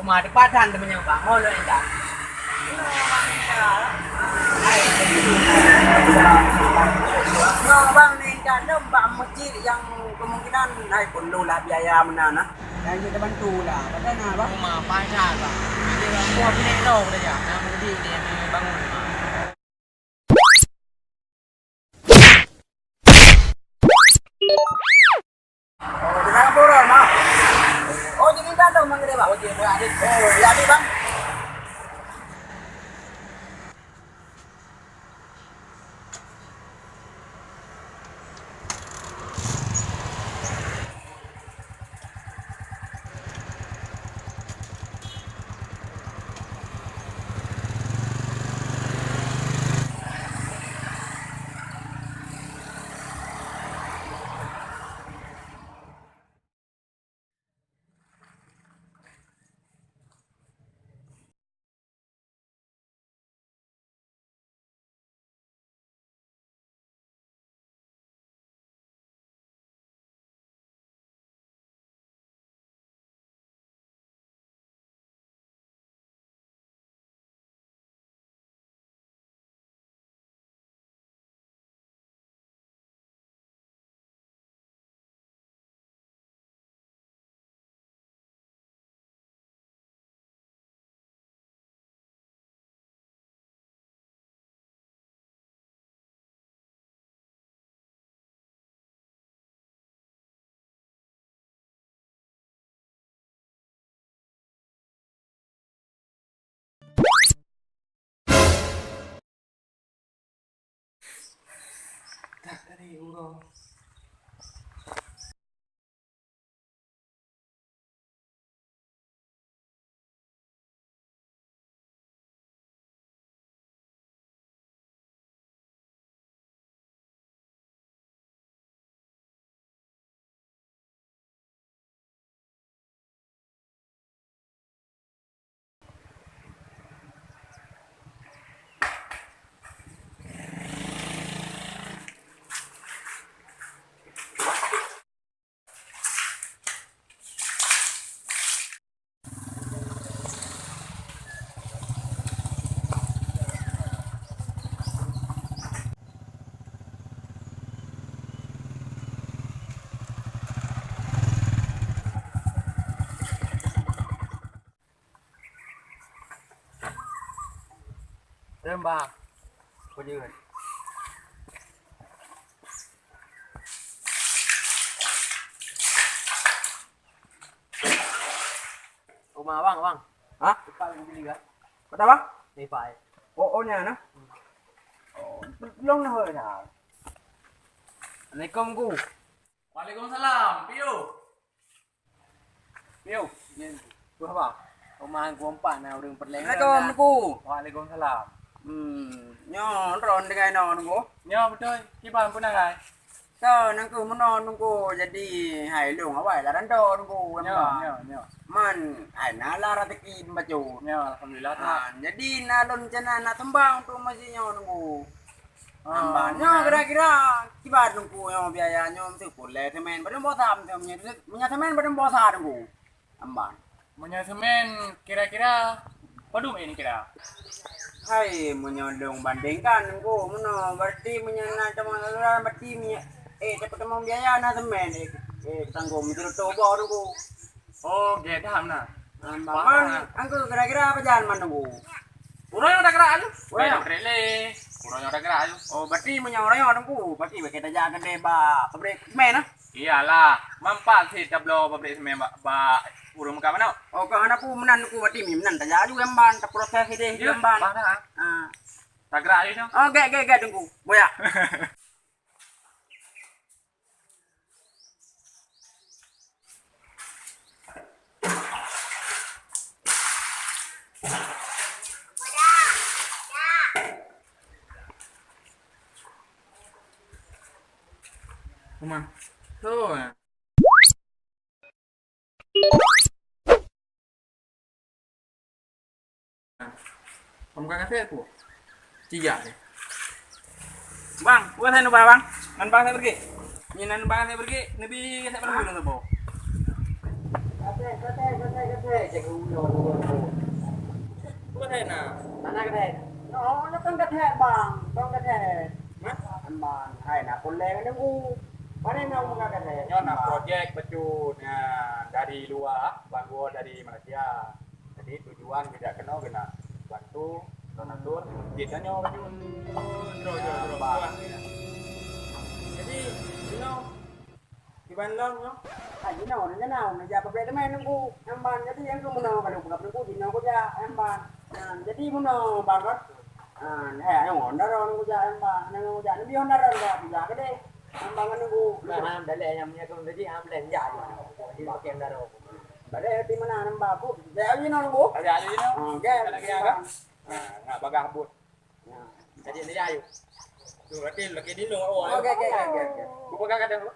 rumah depan temannya bang, mau lo enggak? No bang, ni enggak ada bang masjid yang kemungkinan naik perlu lah biaya mana nah. Yang kita bantu lah, betul nah bang? Rumah pacar bang. Jadi bang gua punya tahu dah ya. Nama dia bangun rumah. Oh, jangan boros mah. Oh, jadi enggak ada mang gede bang? Oh dia berada. Oh, jadi bang. Tak ada urang. Rem bang. Kau je. Rumah bang. Hah? Depan yang beli kan? Kata bang? Depan. Oh, nya nah. Oh, belum lah hơi dah. Assalamualaikum ku. Waalaikumsalam. Piu. Piu. Gua apa? Rumah gua empat nak urang perleng. Assalamualaikum ku. Waalaikumsalam. Nyo ron dengan non ku. Ya betul. Kiban pun nak. Sao nang ku menon ku jadi hai lung awai lah rando ku Ya. man ai na la rateki baju. Ya alhamdulillah tak. Jadi na lon cana na tembang tu masih nyo ku. Ah, Nyo kira-kira kibat ku yo biaya nyo mesti boleh temen pada bosam tu punya temen pada bosa ku. Amban. Punya semen kira-kira padu ini kira. Hai menyondong bandingkan ku meno berarti menyana teman saudara berarti dapat mau biaya na temen tanggung mikir tobo ku. Oh, gedam nah. Man, angku kira-kira apa jalan mana ku? Urang yang dah gerak aja. Urang. Trele. Urang yang dah gerak aja. Oh, berarti menyorang ku. Berarti kita jaga deh ba pabrik mana? Iyalah, mampat sih tablo pabrik semen ba urang ka mana? Oh, kau anak ku menan ku berarti menan tak jadi emban tak proses deh emban. Mana? Ah. Tak gerak aja. Oh, gak tunggu. Boya. Rumah. Tuh. Kamu kan kasih aku. Tiga deh. Bang, buat saya nuba bang. Nan bang saya pergi. Ini nan bang saya pergi. Nabi saya pergi dulu tuh. Oke. Jaga ulo. Có thể nào? Mana kata? No, kan kata bang, kan kata. Mas, Amban, hai nak boleh kan aku. Mana nak muka kata? Nyo project baju dari luar, Bang Gua dari Malaysia. Jadi tujuan tidak kena bantu donatur kita nyo baju. rồi. Jadi, di Bandung nhá. Ini nào, giờ bapaknya teman aku. Amban, jadi yang aku mau kalau buka aku di aku ya amban. Jadi mau banget. Yang onda aku ya amban. Yang jadi dia onda ya cái đi. Amban kan aku. Mà để lẹ nhầm nha, con để chứ ham lẹ dài rồi. Đi vào kem ra rồi. Balik di mana nambah aku? Saya ini nang bu. Ada aja no. Oke. Lagi agak. Nah, bagah bud. Jadi nó dài rồi. Dù là cái đi luôn rồi. Oke. Gua bagah kadang lu.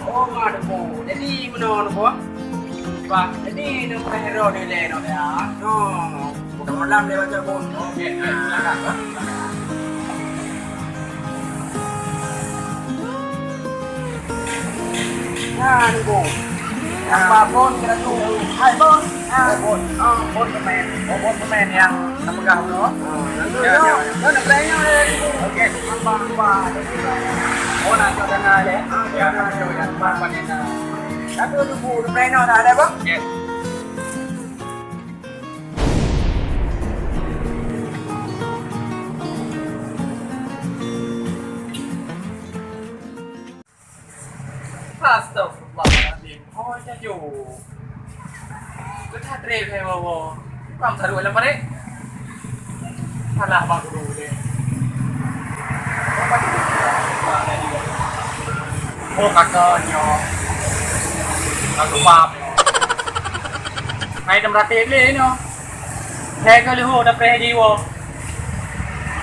Oh, ada bu. Jadi menurut bu, pak. Jadi nama hero ni le, no ya. No, bukan malam dia baca bu. Oke, silakan. Nah, ni bu. Apa pun kira tu. Hai pun. Pun. Pun pemain. Pun pemain yang pegang tu. Ya. Yo nak play ni. Oke. Apa. Oh, nak jodoh nak le. Ya, nak jodoh. Apa ni nak? Tapi tu bu, play ni ada apa? Yes. Astagfirullahaladzim. Oh, saya ju. Cứ thắt rêu hay vô. Làm thật đuổi lắm mà đấy. Thật là bằng đủ đi. Ô cả cơ nhỏ. Cả cơ bạp. Mày đâm ra tiền đi nó. Thế cơ lưu hồ đập rê đi vô.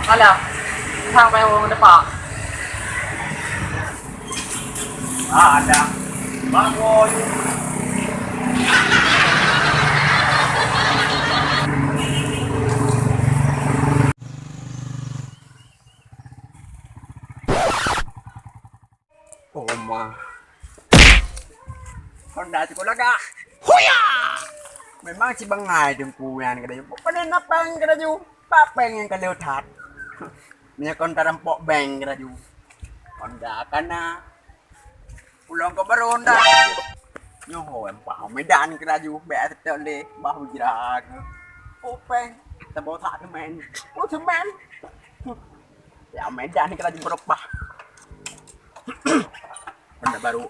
Thật là. Thang bay hồ đập bạc. Ada. Bang Gua. Oma. Con đã thì có lắc à. Huya! Memang si bangai dengku yang kada jumpa. Panen apa yang kada ju? Papeng yang kada lihat. Nya kon tarampok beng kada ju. Kon dah kana. Pulang ke Baronda. Nyo ho em bảo Medan kada ju bẻ thật le bao jira. Popeng. Ta bawa tak temen. Oh temen. Ya Medan kada ju berubah. Benda baru.